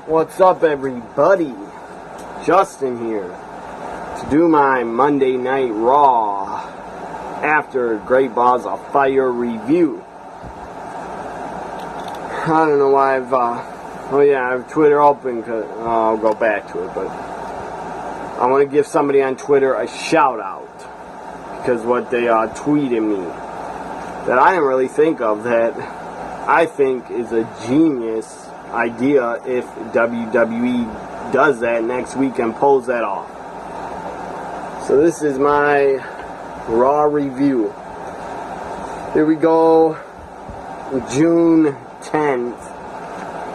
What's up, everybody? Justin here to do my Monday Night Raw after Great Balls of Fire review. I don't know why I have Twitter open because I'll go back to it, but I want to give somebody on Twitter a shout out because what they tweeted me that I didn't really think of, that I think is a genius idea if WWE does that next week and pulls that off. So this is my Raw review. Here we go. June 10th,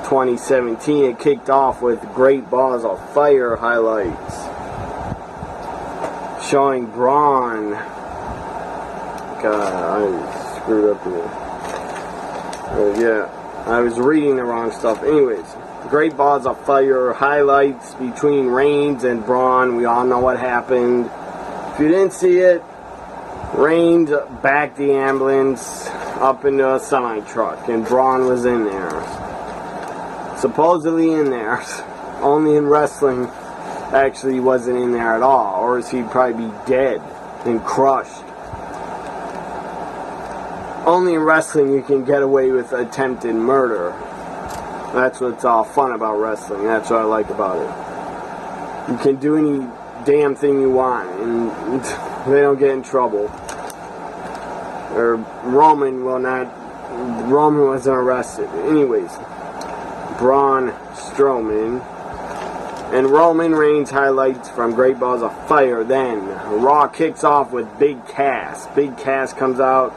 2017. It kicked off with Great Balls of Fire highlights showing Braun. God, I screwed up here. I was reading the wrong stuff. Anyways, Great Balls of Fire highlights between Reigns and Braun. We all know what happened. If you didn't see it, Reigns backed the ambulance up into a semi-truck, and Braun was in there. Supposedly in there. Only in wrestling, actually he wasn't in there at all, or else he'd probably be dead and crushed. Only in wrestling you can get away with attempted murder. That's what's all fun about wrestling. That's what I like about it. You can do any damn thing you want, and they don't get in trouble. Or Roman wasn't arrested. Anyways, Braun Strowman and Roman Reigns highlights from Great Balls of Fire. Then Raw kicks off with Big Cass. Big Cass comes out.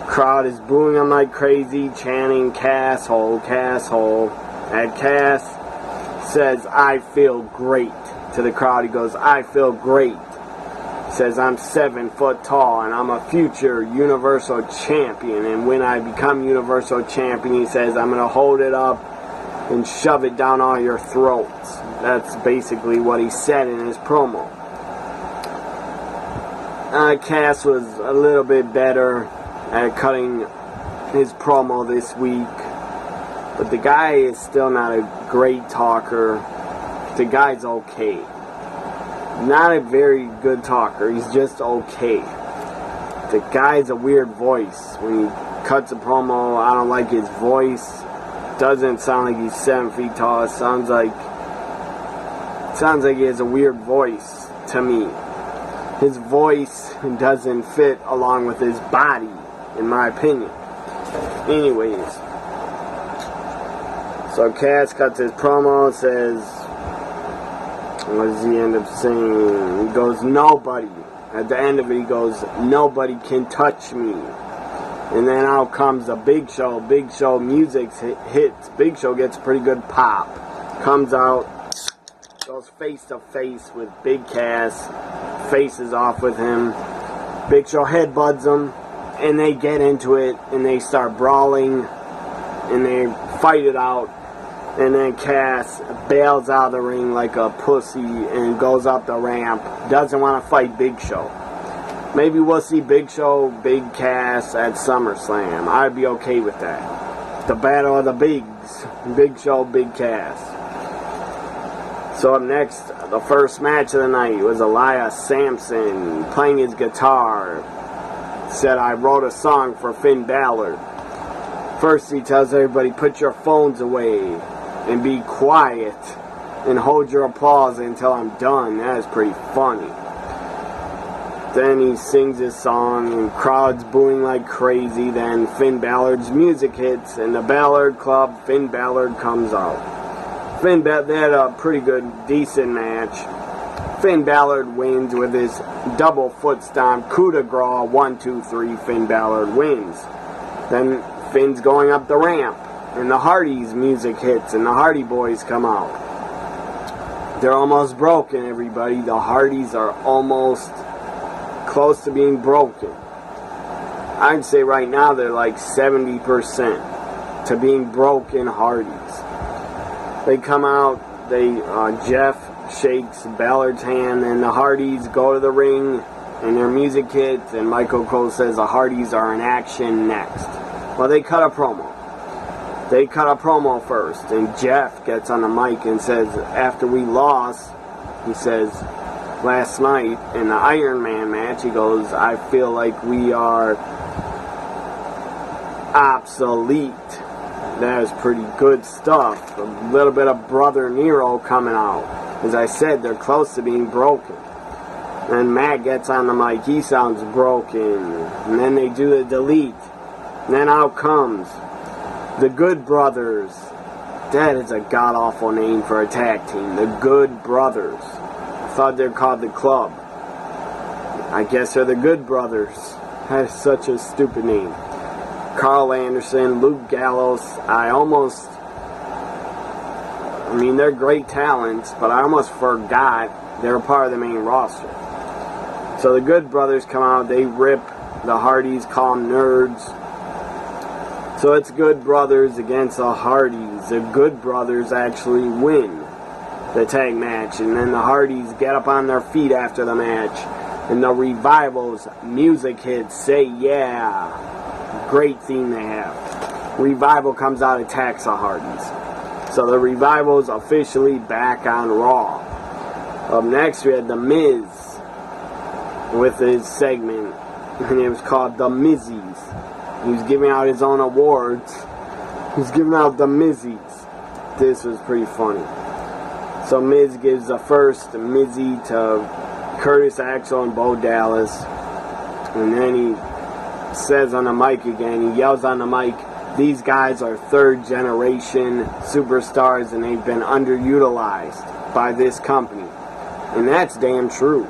Crowd is booing him like crazy, chanting "Casshole, Casshole." And Cass says, "I feel great." To the crowd he goes, "I feel great." Says, "I'm 7 foot tall and I'm a future Universal Champion. And when I become Universal Champion," he says, "I'm going to hold it up and shove it down all your throats." That's basically what he said in his promo. Cass was a little bit better at cutting his promo this week, but the guy is still not a great talker. The guy's okay. Not a very good talker. He's just okay. The guy's a weird voice. When he cuts a promo, I don't like his voice. Doesn't sound like he's 7 feet tall. It sounds like he has a weird voice to me. His voice doesn't fit along with his body, in my opinion. Anyways, so Cass cuts his promo, says, what does he end up saying? He goes, "Nobody." At the end of it, he goes, "Nobody can touch me." And then out comes the Big Show. Big Show music hits. Big Show gets a pretty good pop. Comes out, goes face to face with Big Cass. Faces off with him. Big Show headbutts him. And they get into it, and they start brawling, and they fight it out, and then Cass bails out of the ring like a pussy and goes up the ramp. Doesn't want to fight Big Show. Maybe we'll see Big Show, Big Cass at SummerSlam. I'd be okay with that. The Battle of the Bigs. Big Show, Big Cass. So up next, the first match of the night was Elias Sampson playing his guitar. Said, "I wrote a song for Finn Balor." First he tells everybody, "Put your phones away and be quiet and hold your applause until I'm done." That is pretty funny. Then he sings his song and crowd's booing like crazy. Then Finn Balor's music hits and the Ballard Club, Finn Balor comes out. They had a pretty good, decent match. Finn Balor wins with his double foot stomp, coup de grace, 1, 2, 3, Finn Balor wins. Then Finn's going up the ramp, and the Hardys music hits, and the Hardy Boys come out. They're almost broken, everybody. The Hardys are almost close to being broken. I'd say right now they're like 70% to being broken Hardys. They come out, Jeff shakes Ballard's hand, and the Hardys go to the ring, and their music hits, and Michael Cole says the Hardys are in action next. Well, they cut a promo. They cut a promo first, and Jeff gets on the mic and says, after we lost, he says, last night in the Iron Man match, he goes, I feel like we are obsolete. That is pretty good stuff. A little bit of Brother Nero coming out. As I said, they're close to being broken. And Matt gets on the mic, he sounds broken. And then they do the delete. And then out comes the Good Brothers. That is a god-awful name for a tag team. The Good Brothers. I thought they're called the Club. I guess they're the Good Brothers. That is such a stupid name. Carl Anderson, Luke Gallows. I mean, they're great talents, but I almost forgot they're part of the main roster. So the Good Brothers come out, they rip the Hardys, call them nerds. So it's Good Brothers against the Hardys. The Good Brothers actually win the tag match, and then the Hardys get up on their feet after the match, and the Revival's music hits, Say Yeah. Great theme they have. Revival comes out, attacks the Hardys. So the Revival's officially back on Raw. Up next we had The Miz with his segment, and it was called The Mizzies. He was giving out his own awards. He was giving out the Mizzies. This was pretty funny. So Miz gives the first Mizzy to Curtis Axel and Bo Dallas. And then he says on the mic again, he yells on the mic, these guys are third generation superstars and they've been underutilized by this company. And that's damn true.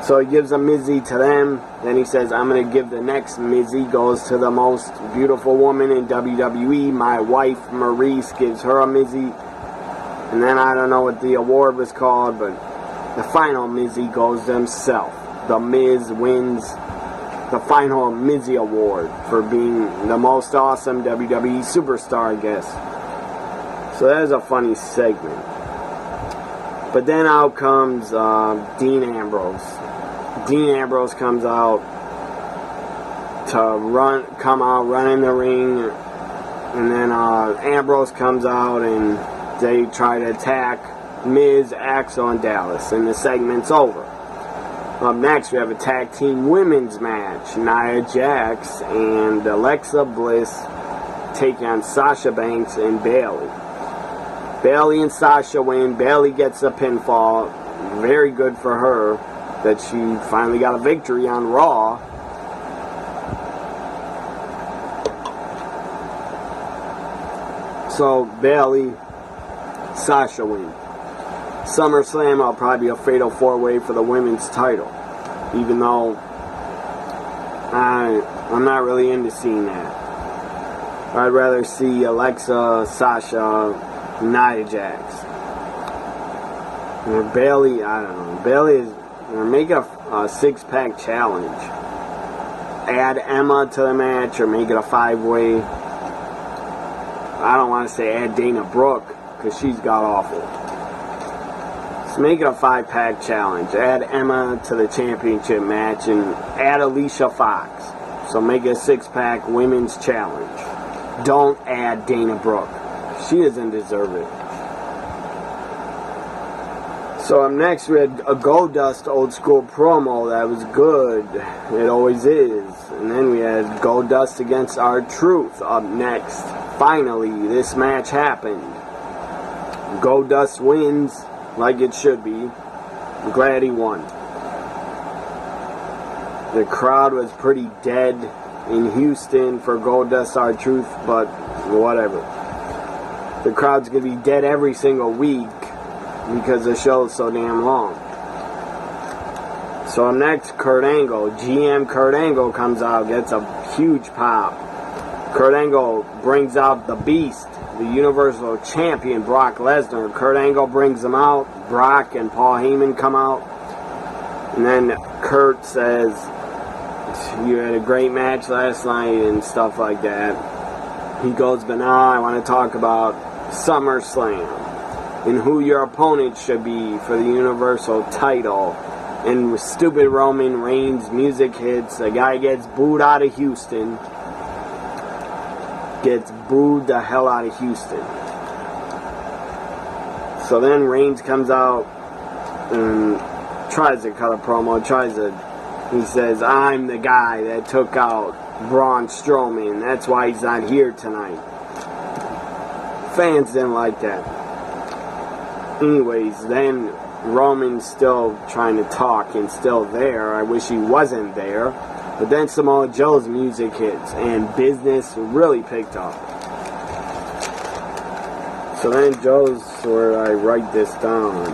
So he gives a Mizzy to them. Then he says, I'm going to give the next Mizzy. Goes to the most beautiful woman in WWE. My wife, Maurice, gives her a Mizzy. And then I don't know what the award was called, but the final Mizzy goes to himself. The Miz wins the final Mizzy Award for being the most awesome WWE superstar, I guess. So that is a funny segment. But then out comes Dean Ambrose. Dean Ambrose comes out to run in the ring, and then Ambrose comes out and they try to attack Miz, Axel, and Dallas, and the segment's over. Up next, we have a tag team women's match. Nia Jax and Alexa Bliss take on Sasha Banks and Bayley. Bayley and Sasha win. Bayley gets a pinfall. Very good for her that she finally got a victory on Raw. So Bayley, Sasha win. SummerSlam, I'll probably be a fatal 4-way for the women's title. Even though I'm not really into seeing that. I'd rather see Alexa, Sasha, Nia Jax. Or Bayley, I don't know. Bayley is, or make it a 6-pack challenge. Add Emma to the match or make it a 5-way. I don't want to say add Dana Brooke because she's god-awful. Let's make it a 5-pack challenge. Add Emma to the championship match and add Alicia Fox. So make it a 6-pack women's challenge. Don't add Dana Brooke. She doesn't deserve it. So up next we had a Goldust old school promo that was good. It always is. And then we had Goldust against R-Truth up next. Finally, this match happened. Goldust wins like it should be. I'm glad he won. The crowd was pretty dead in Houston for Goldust R-Truth, but whatever. The crowd's going to be dead every single week because the show's so damn long. So next, Kurt Angle. GM Kurt Angle comes out, gets a huge pop. Kurt Angle brings out the Beast, the Universal Champion, Brock Lesnar. Kurt Angle brings him out. Brock and Paul Heyman come out. And then Kurt says, you had a great match last night and stuff like that. He goes, but now I want to talk about SummerSlam and who your opponent should be for the Universal title. And with stupid Roman Reigns music hits, the guy gets booed out of Houston. gets booed the hell out of Houston. So then Reigns comes out and tries to cut a promo, he says, I'm the guy that took out Braun Strowman. That's why he's not here tonight. Fans didn't like that. Anyways, then Roman's still trying to talk and still there. I wish he wasn't there. But then Samoa Joe's music hits and business really picked up. So then Joe's where I write this down.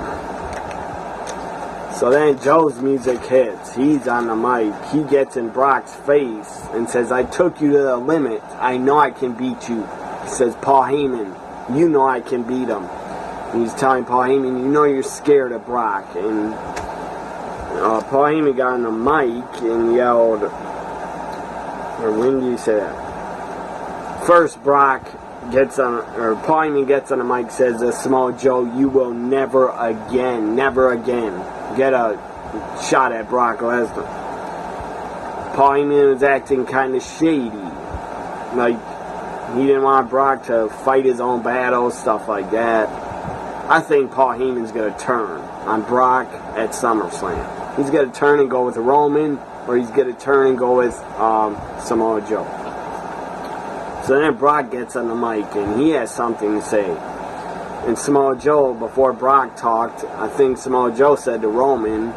So then Joe's music hits. He's on the mic. He gets in Brock's face and says, I took you to the limit. I know I can beat you. He says, Paul Heyman, you know I can beat him. And he's telling Paul Heyman, you know you're scared of Brock. And Paul Heyman got on the mic and yelled, or when do you say that? First, Paul Heyman gets on the mic, says to Samoa Joe, you will never again get a shot at Brock Lesnar. Paul Heyman was acting kind of shady. Like, he didn't want Brock to fight his own battles, stuff like that. I think Paul Heyman's going to turn on Brock at SummerSlam. He's going to turn and go with Roman, or he's going to turn and go with Samoa Joe. So then Brock gets on the mic, and he has something to say. And Samoa Joe, before Brock talked, I think Samoa Joe said to Roman,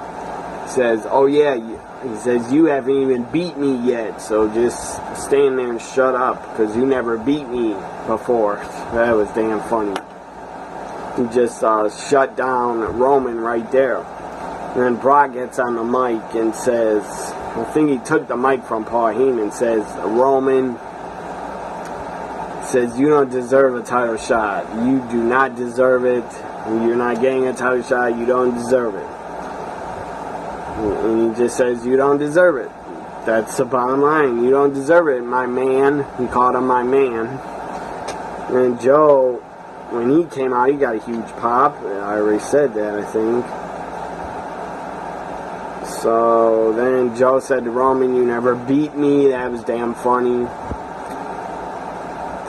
says, oh yeah, he says, you haven't even beat me yet, so just stand there and shut up, because you never beat me before. That was damn funny. He just shut down Roman right there. And then Brock gets on the mic and says, I think he took the mic from Paul Heyman, says, Roman, says, you don't deserve a title shot. You do not deserve it. You're not getting a title shot. You don't deserve it. And he just says, you don't deserve it. That's the bottom line. You don't deserve it, my man. He called him my man. And Joe, when he came out, he got a huge pop. I already said that, I think. So then Joe said to Roman, you never beat me. That was damn funny.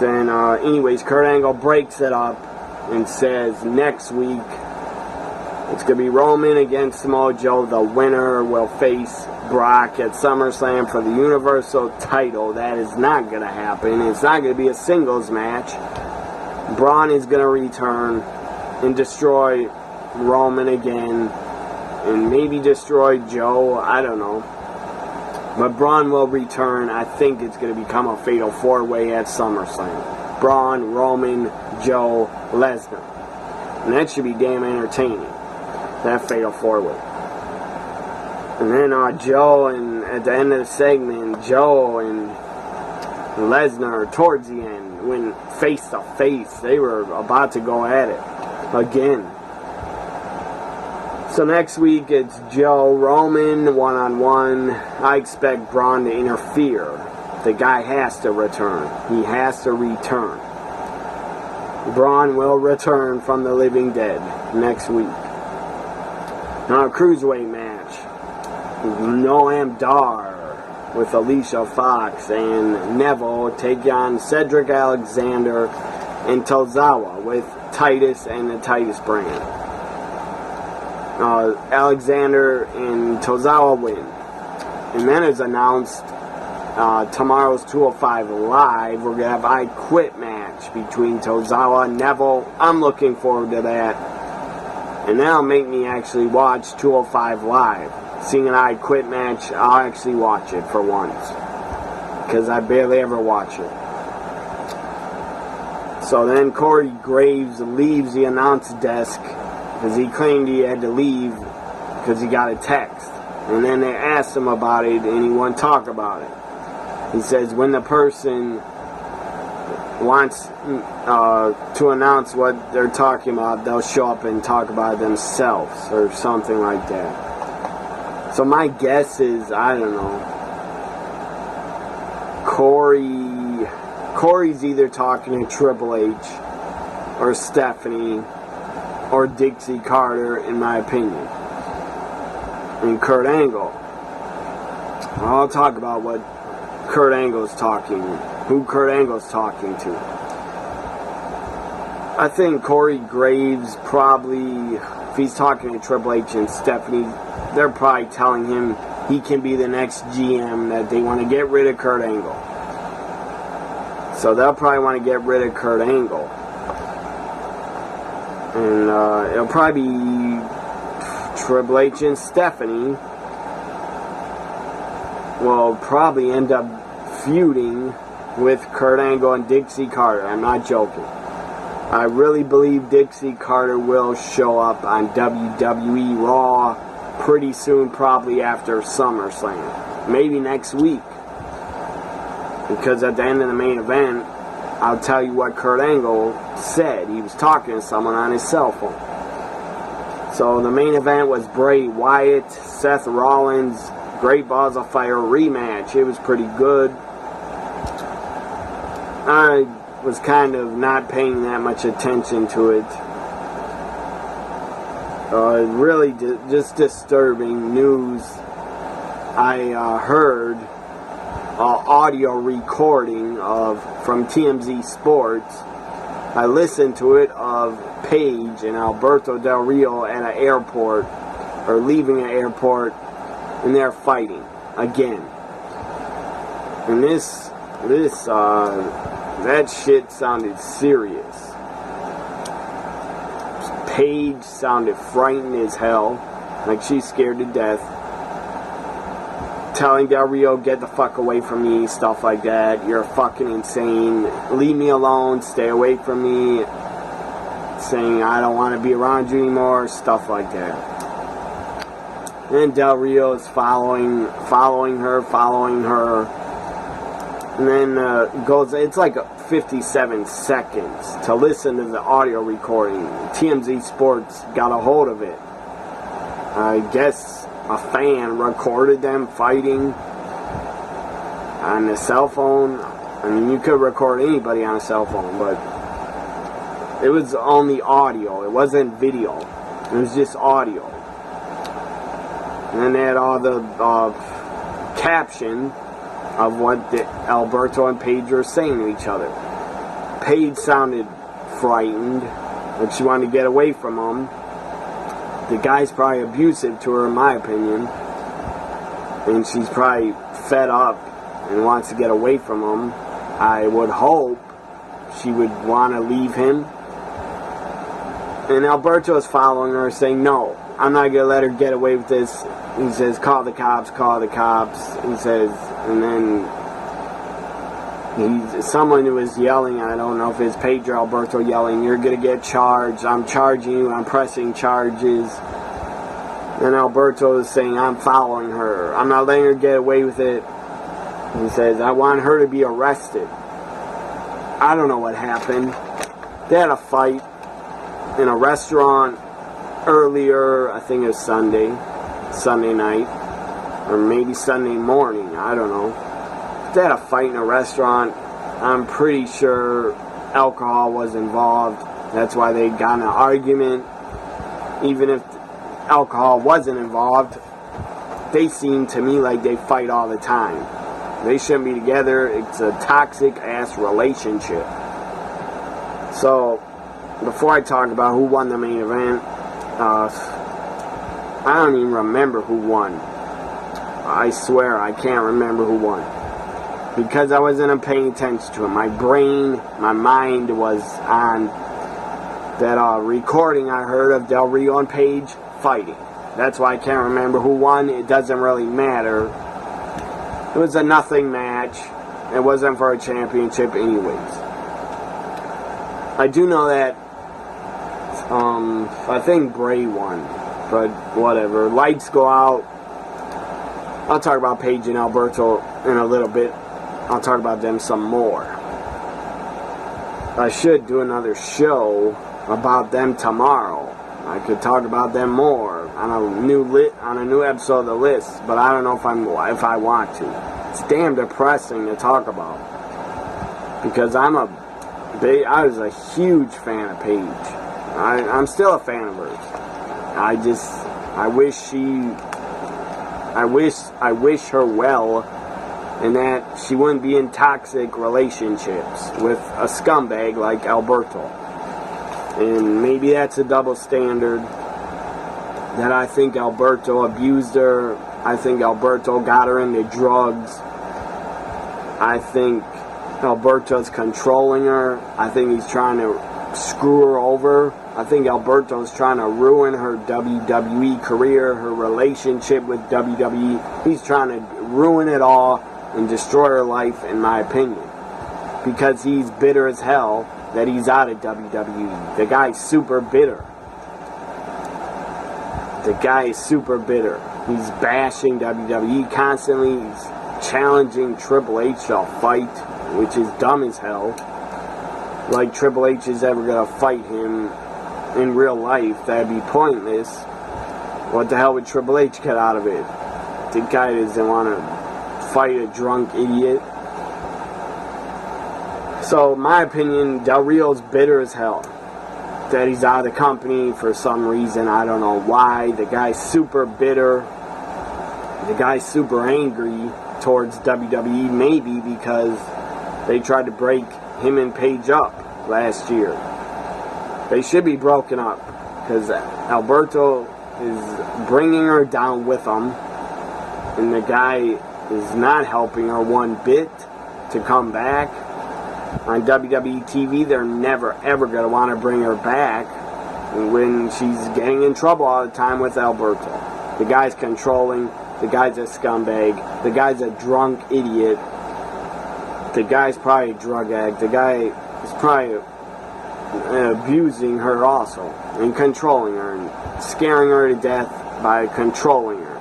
Then, anyways, Kurt Angle breaks it up and says next week it's going to be Roman against Samoa Joe. The winner will face Brock at SummerSlam for the Universal title. That is not going to happen. It's not going to be a singles match. Braun is going to return and destroy Roman again and maybe destroy Joe. I don't know. But Braun will return. I think it's going to become a fatal four-way at SummerSlam. Braun, Roman, Joe, Lesnar. And that should be damn entertaining. That fatal four-way. And then Joe, and at the end of the segment, Joe and Lesnar, towards the end, went face-to-face. They were about to go at it again. So next week it's Joe, Roman, one-on-one. I expect Braun to interfere. The guy has to return. He has to return. Braun will return from the living dead next week. Now a cruiserweight match. Noam Dar with Alicia Fox and Neville take on Cedric Alexander and Tozawa with Titus and the Titus brand. Alexander and Tozawa win. And then it's announced tomorrow's 205 Live, we're going to have I Quit match between Tozawa and Neville. I'm looking forward to that. And that'll make me actually watch 205 Live. Seeing an I Quit match, I'll actually watch it for once. Because I barely ever watch it. So then Corey Graves leaves the announce desk because he claimed he had to leave because he got a text. And then they asked him about it and he wouldn't talk about it. He says when the person wants to announce what they're talking about, they'll show up and talk about it themselves or something like that. So my guess is, I don't know, Corey's either talking to Triple H or Stephanie or Dixie Carter, in my opinion. And Kurt Angle. I'll talk about what Kurt Angle's talking who Kurt Angle's talking to. I think Corey Graves probably, if he's talking to Triple H and Stephanie, they're probably telling him he can be the next GM, that they want to get rid of Kurt Angle. So they'll probably want to get rid of Kurt Angle. And it'll probably be Triple H and Stephanie will probably end up feuding with Kurt Angle and Dixie Carter. I'm not joking. I really believe Dixie Carter will show up on WWE Raw pretty soon, probably after SummerSlam. Maybe next week. Because at the end of the main event, I'll tell you what Kurt Angle said. He was talking to someone on his cell phone. So the main event was Bray Wyatt, Seth Rollins, Great Balls of Fire rematch. It was pretty good. I was kind of not paying that much attention to it. Really just disturbing news. I heard audio recording from TMZ Sports. I listened to it of Paige and Alberto Del Rio at an airport, or leaving an airport, and they're fighting again. And that shit sounded serious. Paige sounded frightened as hell, like she's scared to death. Telling Del Rio, get the fuck away from me, stuff like that. You're fucking insane. Leave me alone, stay away from me. Saying, I don't want to be around you anymore, stuff like that. And Del Rio is following her. And then it's like 57 seconds to listen to the audio recording. TMZ Sports got a hold of it. I guess a fan recorded them fighting on the cell phone. I mean, you could record anybody on a cell phone, but it was only audio. It wasn't video. It was just audio. And then they had all the caption of what Alberto and Paige were saying to each other. Paige sounded frightened, like she wanted to get away from him. The guy's probably abusive to her, in my opinion. And she's probably fed up and wants to get away from him. I would hope she would want to leave him. And Alberto is following her, saying, no, I'm not going to let her get away with this. He says, call the cops, call the cops. He says, and then someone who was yelling, I don't know if it's Paige or Alberto yelling, you're going to get charged, I'm charging you, I'm pressing charges. And Alberto is saying, I'm following her, I'm not letting her get away with it. He says, I want her to be arrested. I don't know what happened. They had a fight in a restaurant earlier, I think it was Sunday night, or maybe Sunday morning, I don't know. They had a fight in a restaurant. I'm pretty sure alcohol was involved. That's why they got in an argument. Even if alcohol wasn't involved, they seem to me like they fight all the time. They shouldn't be together. It's a toxic ass relationship. So, before I talk about who won the main event, I don't even remember who won. I swear I can't remember who won. Because I wasn't paying attention to it. My mind was on that recording I heard of Del Rio and Paige fighting. That's why I can't remember who won. It doesn't really matter. It was a nothing match. It wasn't for a championship anyways. I do know that I think Bray won. But whatever. Lights go out. I'll talk about Paige and Alberto in a little bit. I'll talk about them some more. I should do another show about them tomorrow. I could talk about them more on a new episode of the list, but I don't know if I want to. It's damn depressing to talk about because I was a huge fan of Paige. I'm still a fan of hers. I wish her well and that she wouldn't be in toxic relationships with a scumbag like Alberto. And maybe that's a double standard, that I think Alberto abused her. I think Alberto got her into drugs. I think Alberto's controlling her. I think he's trying to screw her over. I think Alberto's trying to ruin her WWE career, her relationship with WWE. He's trying to ruin it all and destroy her life, in my opinion. Because he's bitter as hell that he's out of WWE. The guy's super bitter. The guy is super bitter. He's bashing WWE constantly. He's challenging Triple H to a fight, which is dumb as hell. Like Triple H is ever going to fight him in real life. That'd be pointless. What the hell would Triple H get out of it? The guy doesn't want to fight a drunk idiot. So, my opinion, Del Rio's bitter as hell that he's out of the company for some reason. I don't know why. The guy's super bitter. The guy's super angry towards WWE, maybe because they tried to break him and Paige up last year. They should be broken up because Alberto is bringing her down with him, and the guy is not helping her one bit to come back. On WWE TV, they're never ever going to want to bring her back when she's getting in trouble all the time with Alberto. The guy's controlling. The guy's a scumbag. The guy's a drunk idiot. The guy's probably a drug addict. The guy is probably abusing her also and controlling her and scaring her to death by controlling her.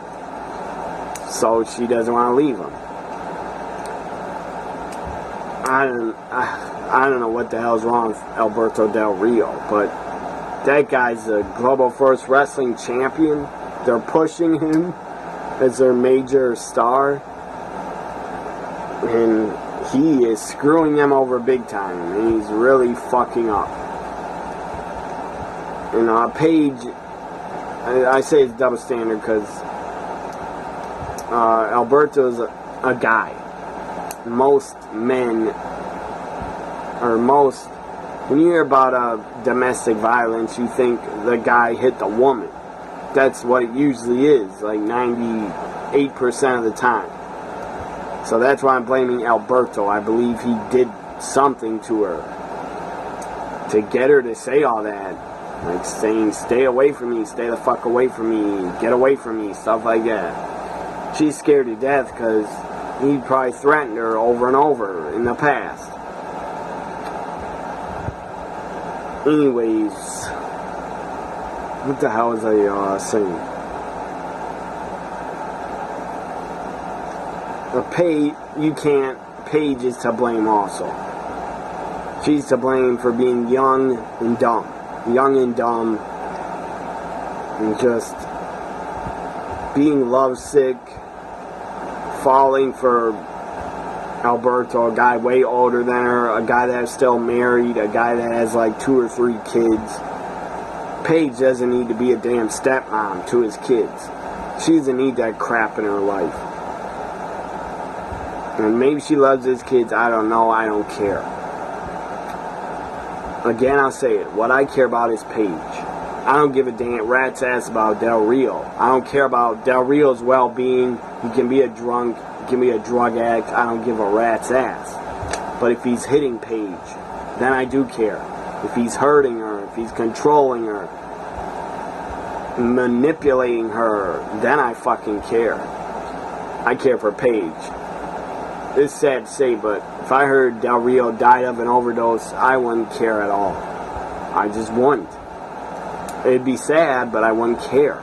So she doesn't want to leave him. I don't know what the hell's wrong with Alberto Del Rio, but that guy's a Global Force Wrestling champion. They're pushing him as their major star, and he is screwing them over big time, and he's really fucking up. And Paige, I say it's double standard because Alberto's a guy. Most men, or most, when you hear about domestic violence, you think the guy hit the woman. That's what it usually is, like 98% of the time. So that's why I'm blaming Alberto. I believe he did something to her to get her to say all that. Like saying, stay away from me, stay the fuck away from me, get away from me, stuff like that. She's scared to death because he probably threatened her over and over in the past. Anyways, what the hell was I saying? Paige is to blame also. She's to blame for being young and dumb. Young and dumb. And just being lovesick. Falling for Alberto, a guy way older than her, a guy that's still married, a guy that has like 2 or 3 kids. Paige doesn't need to be a damn stepmom to his kids. She doesn't need that crap in her life. And maybe she loves his kids, I don't know, I don't care. Again, I'll say it, what I care about is Paige. I don't give a damn rat's ass about Del Rio. I don't care about Del Rio's well-being. He can be a drunk, he can be a drug addict. I don't give a rat's ass. But if he's hitting Paige, then I do care. If he's hurting her, if he's controlling her, manipulating her, then I fucking care. I care for Paige. It's sad to say, but if I heard Del Rio died of an overdose, I wouldn't care at all. I just wouldn't. It'd be sad, but I wouldn't care.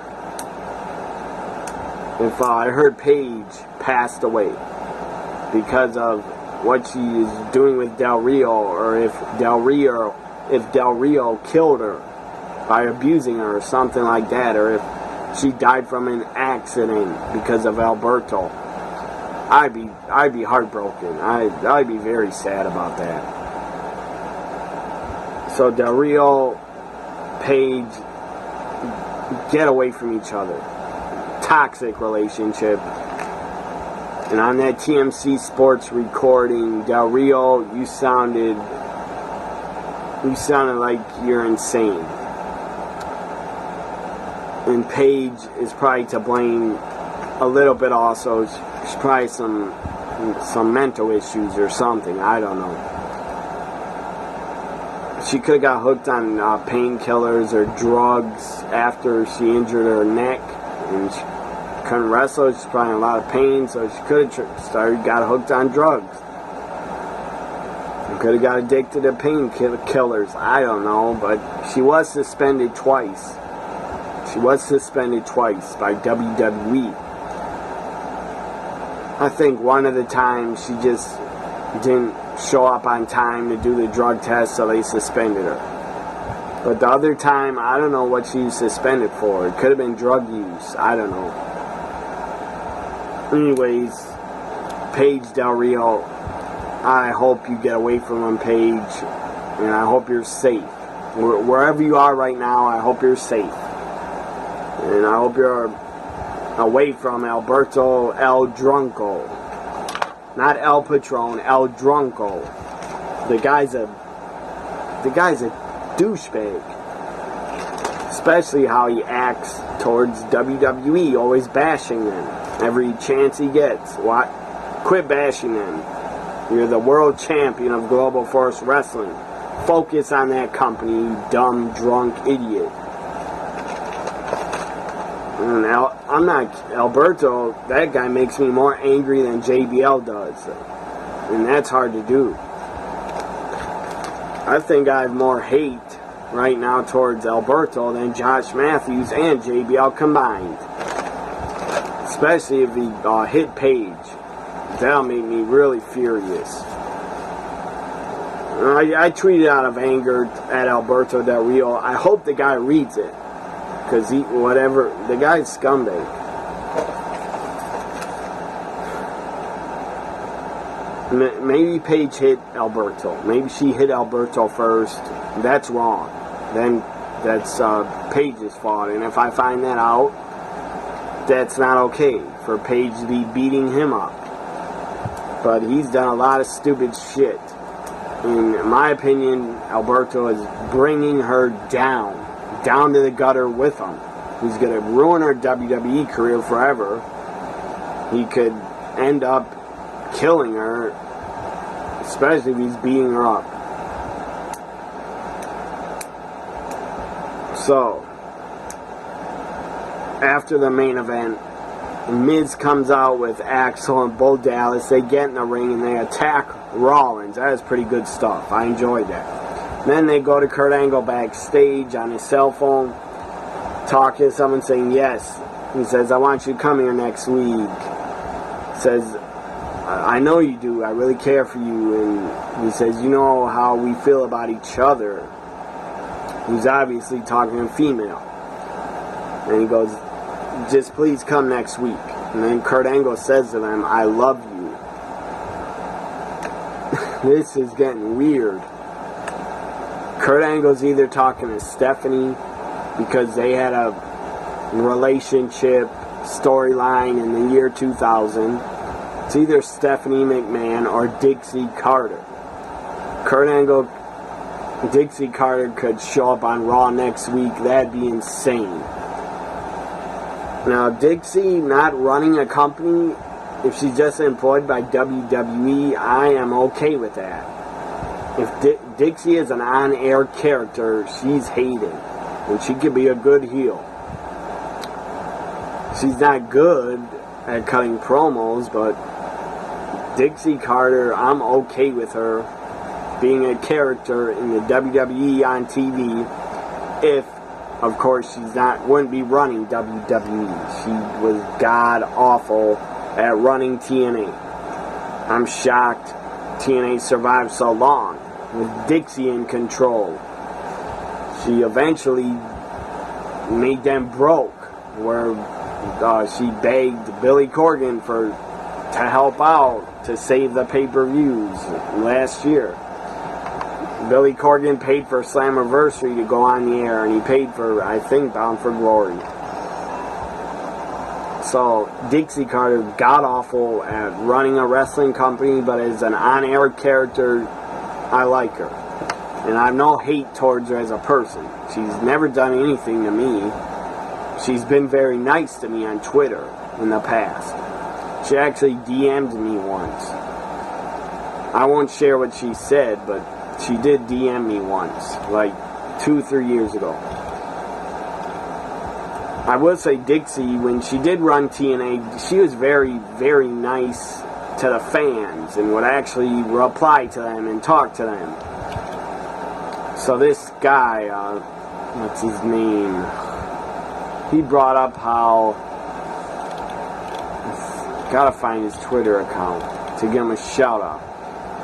If I heard Paige passed away because of what she is doing with Del Rio, or if Del Rio killed her by abusing her or something like that, or if she died from an accident because of Alberto, I'd be heartbroken. I'd be very sad about that. So Del Rio, Paige, get away from each other. Toxic relationship. And on that TMC Sports recording, Del Rio, you sounded like you're insane. And Paige is probably to blame a little bit also. She's probably some mental issues or something. I don't know. She could have got hooked on painkillers or drugs after she injured her neck. And she couldn't wrestle. She's probably in a lot of pain. So she could have got hooked on drugs. Could have got addicted to painkillers. I don't know. But she was suspended twice. She was suspended twice by WWE. I think one of the times she just didn't show up on time to do the drug test, so they suspended her. But the other time, I don't know what she was suspended for. It could have been drug use. I don't know. Anyways, Paige Del Rio, I hope you get away from him, Paige, and I hope you're safe. Wherever you are right now, I hope you're safe. And I hope you're away from Alberto El Drunko. Not El Patron, El Drunko. The guy's a douchebag. Especially how he acts towards WWE, always bashing them. Every chance he gets. Quit bashing them. You're the world champion of Global Force Wrestling. Focus on that company, you dumb, drunk idiot. And I'm not Alberto. That guy makes me more angry than JBL does, and that's hard to do. I think I have more hate right now towards Alberto than Josh Matthews and JBL combined. Especially if he hit Paige. That'll make me really furious. I tweeted out of anger at Alberto Del Rio. I hope the guy reads it. Because the guy's scumbag. Maybe Paige hit Alberto. Maybe she hit Alberto first. That's wrong. Then that's Paige's fault. And if I find that out, that's not okay for Paige to be beating him up. But he's done a lot of stupid shit. In my opinion, Alberto is bringing her down to the gutter with him. He's going to ruin her WWE career forever. He could end up killing her, especially if he's beating her up. So, after the main event, Miz comes out with Axel and Bo Dallas. They get in the ring and they attack Rollins. That is pretty good stuff. I enjoyed that. Then they go to Kurt Angle backstage on his cell phone, talking to someone saying yes. He says, I want you to come here next week. He says, I know you do. I really care for you. And he says, you know how we feel about each other. He's obviously talking to a female. And he goes, just please come next week. And then Kurt Angle says to them, I love you. This is getting weird. Kurt Angle's either talking to Stephanie because they had a relationship storyline in the year 2000. It's either Stephanie McMahon or Dixie Carter. Kurt Angle, Dixie Carter could show up on Raw next week. That'd be insane. Now, Dixie not running a company, if she's just employed by WWE, I am okay with that. If Dixie is an on-air character, she's hated. And she could be a good heel. She's not good at cutting promos, but Dixie Carter, I'm okay with her being a character in the WWE on TV if, of course, wouldn't be running WWE. She was god-awful at running TNA. I'm shocked TNA survived so long with Dixie in control. She eventually made them broke, where she begged Billy Corgan to help out to save the pay-per-views last year. Billy Corgan paid for Slammiversary to go on the air, and he paid for, I think, Bound for Glory. So Dixie Carter, god awful at running a wrestling company, but as an on-air character, I like her. And I have no hate towards her as a person. She's never done anything to me. She's been very nice to me on Twitter in the past. She actually DM'd me once. I won't share what she said, but she did DM me once, like 2-3 years ago. I will say Dixie, when she did run TNA, she was very, very nice to the fans and would actually reply to them and talk to them. So this guy, what's his name? He brought up how, gotta find his Twitter account to give him a shout out.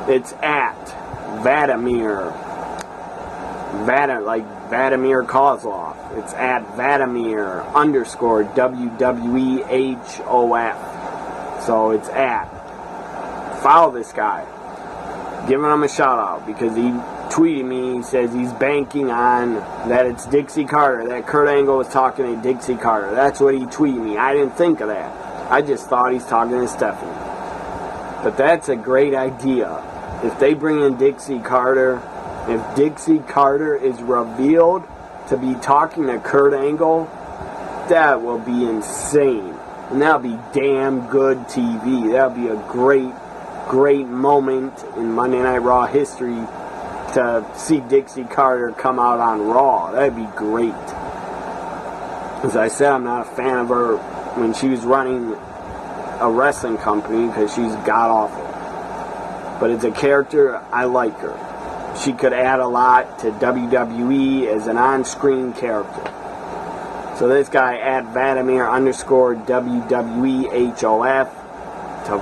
It's at Vladimir, like Vladimir Kozlov. It's at Vladimir _ WWEHOF. So it's at. Follow this guy. Giving him a shout out because he tweeted me. He says he's banking on that it's Dixie Carter. That Kurt Angle was talking to Dixie Carter. That's what he tweeted me. I didn't think of that. I just thought he's talking to Stephanie. But that's a great idea. If they bring in Dixie Carter, if Dixie Carter is revealed to be talking to Kurt Angle, that will be insane. And that'll be damn good TV. That'll be a great, great moment in Monday Night Raw history to see Dixie Carter come out on Raw. That'd be great. As I said, I'm not a fan of her when she was running a wrestling company because she's god-awful. But as a character, I like her. She could add a lot to WWE as an on-screen character. So this guy at Vladimir _ WWEHOF, to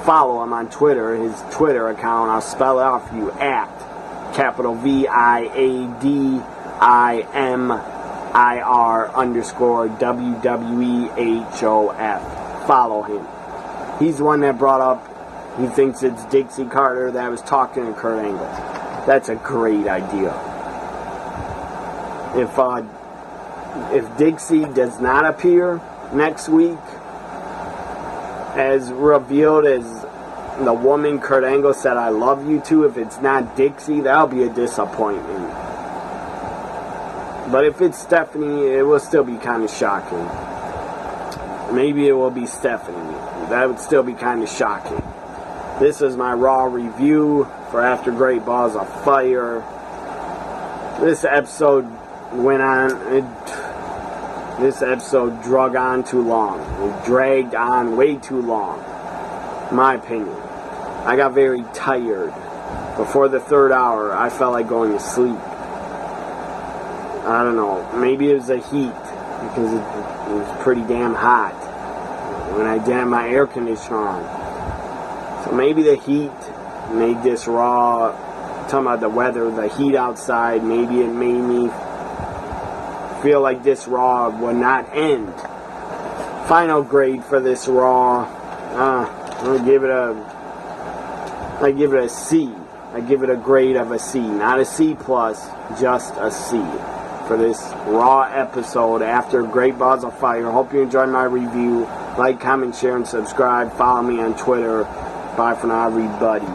follow him on Twitter, his Twitter account, I'll spell it out for you, at capital VIADIMIR _ WWEHOF. Follow him. He's the one that brought up, he thinks it's Dixie Carter that was talking to Kurt Angle. That's a great idea. If Dixie does not appear next week as revealed as the woman Kurt Angle said I love you to, if it's not Dixie, that'll be a disappointment. But if it's Stephanie, it will still be kind of shocking. Maybe it will be Stephanie. That would still be kind of shocking. This is my Raw review for After Great Balls of Fire. This episode went on, this episode drug on too long. It dragged on way too long, in my opinion. I got very tired. Before the third hour, I felt like going to sleep. I don't know, maybe it was the heat, because it was pretty damn hot when I didn't have my air conditioner on. So maybe the heat made this Raw, talking about the weather, the heat outside, maybe it made me feel like this Raw would not end. Final grade for this Raw, I'm gonna give it a C. I give it a grade of a C, not a C+, just a C for this Raw episode after Great Balls of Fire. Hope you enjoyed my review. Like, comment, share, and subscribe. Follow me on Twitter. Bye for now, everybody.